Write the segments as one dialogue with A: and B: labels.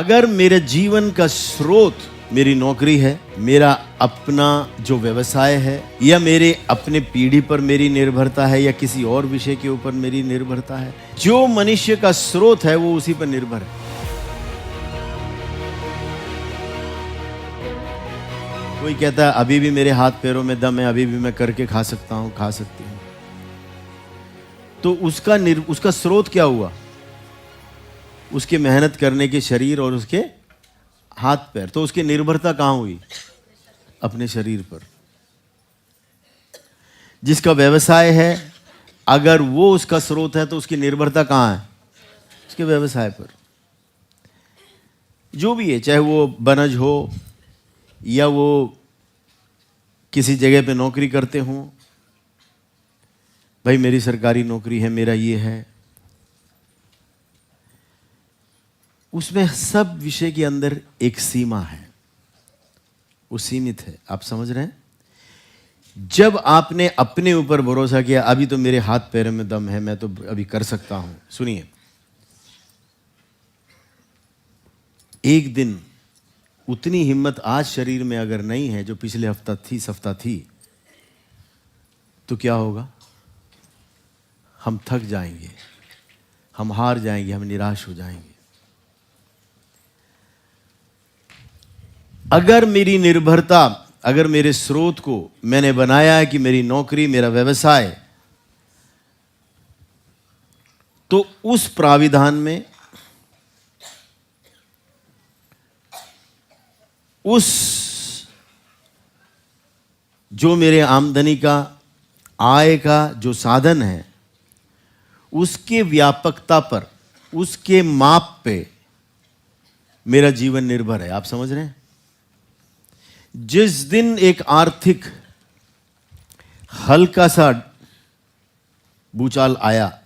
A: अगर मेरे जीवन का स्रोत मेरी नौकरी है, मेरा अपना जो व्यवसाय है, या मेरे अपने पीढ़ी पर मेरी निर्भरता है, या किसी और विषय के ऊपर मेरी निर्भरता है, जो मनुष्य का स्रोत है वो उसी पर निर्भर है। कोई कहता है अभी भी मेरे हाथ पैरों में दम है, अभी भी मैं करके खा सकता हूं, खा सकती हूं, तो उसका स्रोत क्या हुआ? उसके मेहनत करने के शरीर और उसके हाथ पैर। तो उसकी निर्भरता कहां हुई? अपने शरीर पर। जिसका व्यवसाय है, अगर वो उसका स्रोत है तो उसकी निर्भरता कहां है? उसके व्यवसाय पर। जो भी है, चाहे वो बनज हो या वो किसी जगह पे नौकरी करते हों, भाई मेरी सरकारी नौकरी है, मेरा ये है, उसमें सब विषय के अंदर एक सीमा है, वो सीमित है। आप समझ रहे हैं? जब आपने अपने ऊपर भरोसा किया, अभी तो मेरे हाथ पैरों में दम है, मैं तो अभी कर सकता हूं, सुनिए, एक दिन उतनी हिम्मत आज शरीर में अगर नहीं है जो पिछले हफ्ता थी, तो क्या होगा? हम थक जाएंगे, हम हार जाएंगे, हम निराश हो जाएंगे। अगर मेरी निर्भरता, अगर मेरे स्रोत को मैंने बनाया है कि मेरी नौकरी, मेरा व्यवसाय, तो उस प्राविधान में, उस जो मेरे आमदनी का, आय का जो साधन है, उसके व्यापकता पर, उसके माप पे मेरा जीवन निर्भर है। आप समझ रहे हैं? जिस दिन एक आर्थिक हल्का सा भूचाल आया,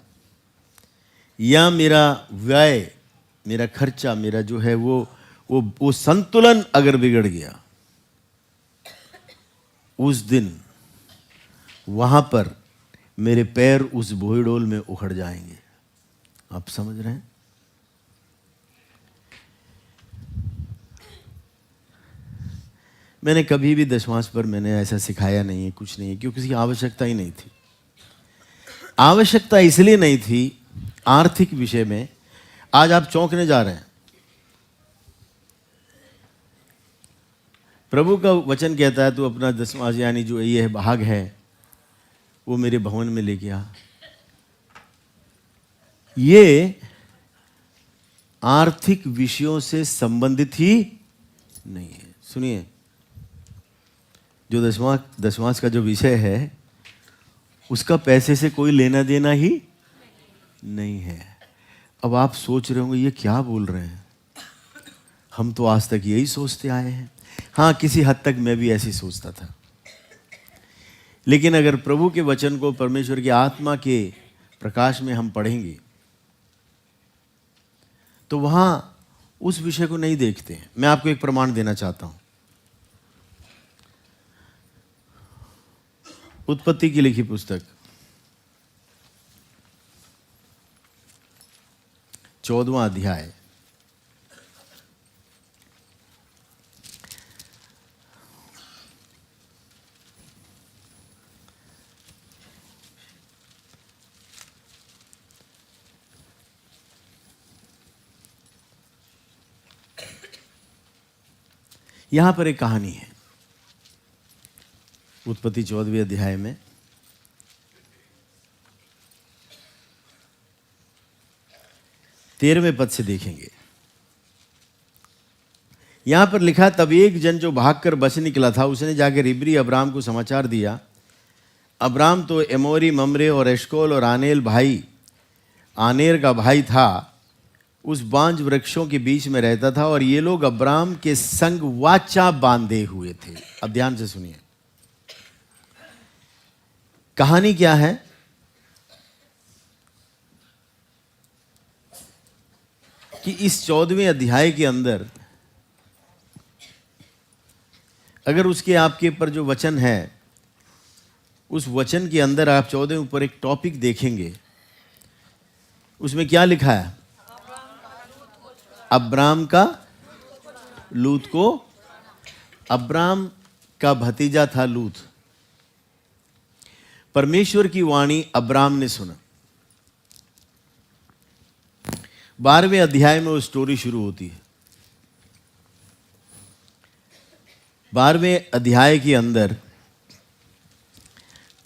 A: या मेरा व्यय, मेरा खर्चा, मेरा जो है वो संतुलन अगर बिगड़ गया, उस दिन वहां पर मेरे पैर उस भोईडोल में उखड़ जाएंगे। आप समझ रहे हैं? मैंने कभी भी दशमांश पर मैंने ऐसा सिखाया नहीं है, कुछ नहीं है, क्योंकि किसी आवश्यकता ही नहीं थी। आवश्यकता इसलिए नहीं थी आर्थिक विषय में। आज आप चौंकने जा रहे हैं। प्रभु का वचन कहता है, तू अपना दशमांश, यानी जो ये है भाग है, वो मेरे भवन में लेके आ। ये आर्थिक विषयों से संबंधित ही नहीं है। सुनिए, जो दशमांश का जो विषय है, उसका पैसे से कोई लेना देना ही नहीं है। अब आप सोच रहे होंगे ये क्या बोल रहे हैं, हम तो आज तक यही सोचते आए हैं। हाँ, किसी हद तक मैं भी ऐसी सोचता था, लेकिन अगर प्रभु के वचन को परमेश्वर की आत्मा के प्रकाश में हम पढ़ेंगे, तो वहां उस विषय को नहीं देखते हैं। मैं आपको एक प्रमाण देना चाहता हूं। उत्पत्ति की लिखी पुस्तक 14वां अध्याय, यहां पर एक कहानी है। उत्पत्ति 14वें अध्याय में 13वें पद से देखेंगे। यहां पर लिखा, तब एक जन जो भागकर बच निकला था, उसने जाकर इब्री अब्राम को समाचार दिया। अब्राम तो एमोरी, ममरे और एशकोल और आनेर का भाई था, उस बांज वृक्षों के बीच में रहता था, और ये लोग अब्राम के संग वाचा बांधे हुए थे। अब ध्यान से सुनिए, कहानी क्या है? कि इस 14वें अध्याय के अंदर, अगर उसके आपके पर जो वचन है, उस वचन के अंदर आप 14वें ऊपर एक टॉपिक देखेंगे। उसमें क्या लिखा है? अब्राम का लूत को। अब्राम का भतीजा था लूत। परमेश्वर की वाणी अब्राम ने सुना। 12वें अध्याय में वो स्टोरी शुरू होती है। 12वें अध्याय के अंदर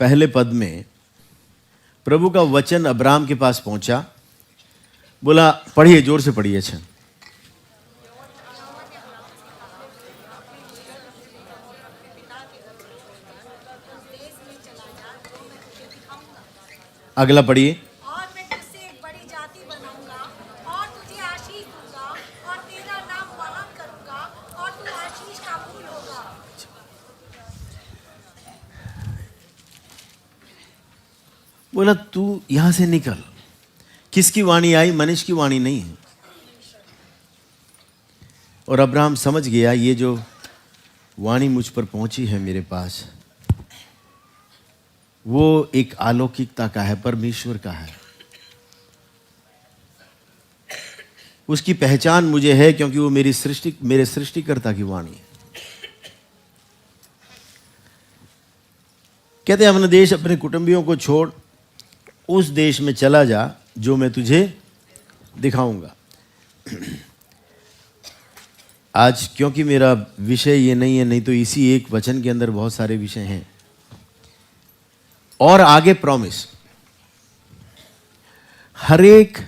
A: पहले पद में प्रभु का वचन अब्राम के पास पहुंचा। बोला, पढ़िए, जोर से पढ़िए। अच्छा, अगला पढ़िए।
B: और मैं तुझसे एक बड़ी जाति बनाऊंगा और तुझे आशीष दूंगा और तेरा नाम महान करूंगा और तू आशीष का मूल होगा।
A: बोला, तू यहां से निकल। किसकी वाणी आई? मनुष्य की वाणी नहीं है। और अब्राहम समझ गया, ये जो वाणी मुझ पर पहुंची है मेरे पास, वो एक अलौकिकता का है, परमेश्वर का है। उसकी पहचान मुझे है क्योंकि वो मेरे सृष्टिकर्ता की वाणी है। कहते हैं, अपने देश, अपने कुटुंबियों को छोड़ उस देश में चला जा जो मैं तुझे दिखाऊंगा। आज क्योंकि मेरा विषय ये नहीं है, नहीं तो इसी एक वचन के अंदर बहुत सारे विषय हैं। और आगे प्रॉमिस, हर एक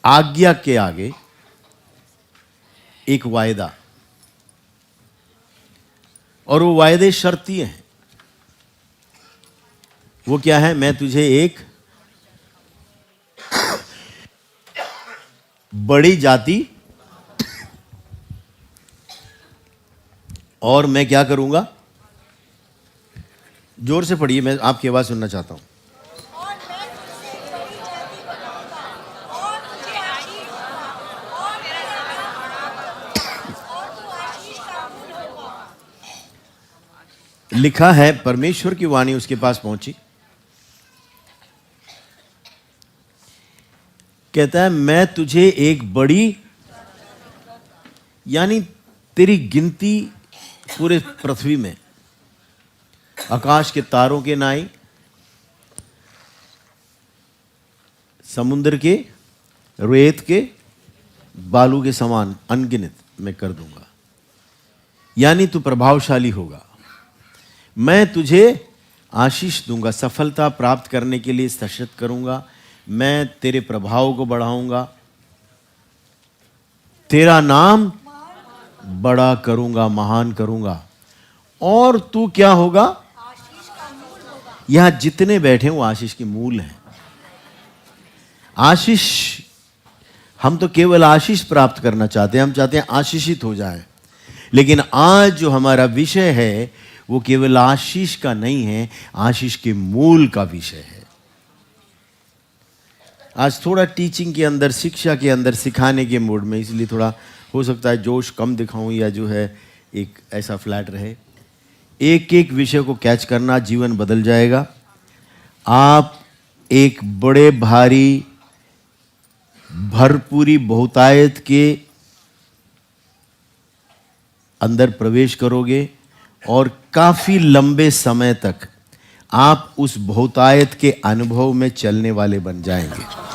A: आज्ञा के आगे एक वायदा, और वो वायदे शर्तीय हैं। वो क्या है? मैं तुझे एक बड़ी जाति और मैं क्या करूंगा? जोर से पढ़िए, मैं आपकी आवाज सुनना चाहता हूं।
B: और मैं तुझसे एक बड़ी जाति बनाऊंगा और तुझे आशीष दूंगा और तेरा नाम महान करूंगा और तू आशीष का मूल होगा।
A: लिखा है, परमेश्वर की वाणी उसके पास पहुंची। कहता है, मैं तुझे एक बड़ी, यानी तेरी गिनती पूरे पृथ्वी में आकाश के तारों के नाई, समुद्र के रेत के बालू के समान अनगिनत मैं कर दूंगा। यानी तू प्रभावशाली होगा। मैं तुझे आशीष दूंगा, सफलता प्राप्त करने के लिए सशक्त करूंगा। मैं तेरे प्रभाव को बढ़ाऊंगा, तेरा नाम बड़ा करूंगा, महान करूंगा, और तू क्या होगा?
B: आशीष का मूल होगा।
A: यहां जितने बैठे वो आशीष के मूल हैं। आशीष, हम तो केवल आशीष प्राप्त करना चाहते हैं, हम चाहते हैं आशीषित हो जाए। लेकिन आज जो हमारा विषय है वो केवल आशीष का नहीं है, आशीष के मूल का विषय है। आज थोड़ा टीचिंग के अंदर, शिक्षा के अंदर, सिखाने के मूड में, इसलिए थोड़ा हो सकता है जोश कम दिखाऊं या जो है एक ऐसा फ्लैट रहे। एक एक विषय को कैच करना, जीवन बदल जाएगा। आप एक बड़े भारी भरपूरी बहुतायत के अंदर प्रवेश करोगे और काफी लंबे समय तक आप उस बहुतायत के अनुभव में चलने वाले बन जाएंगे।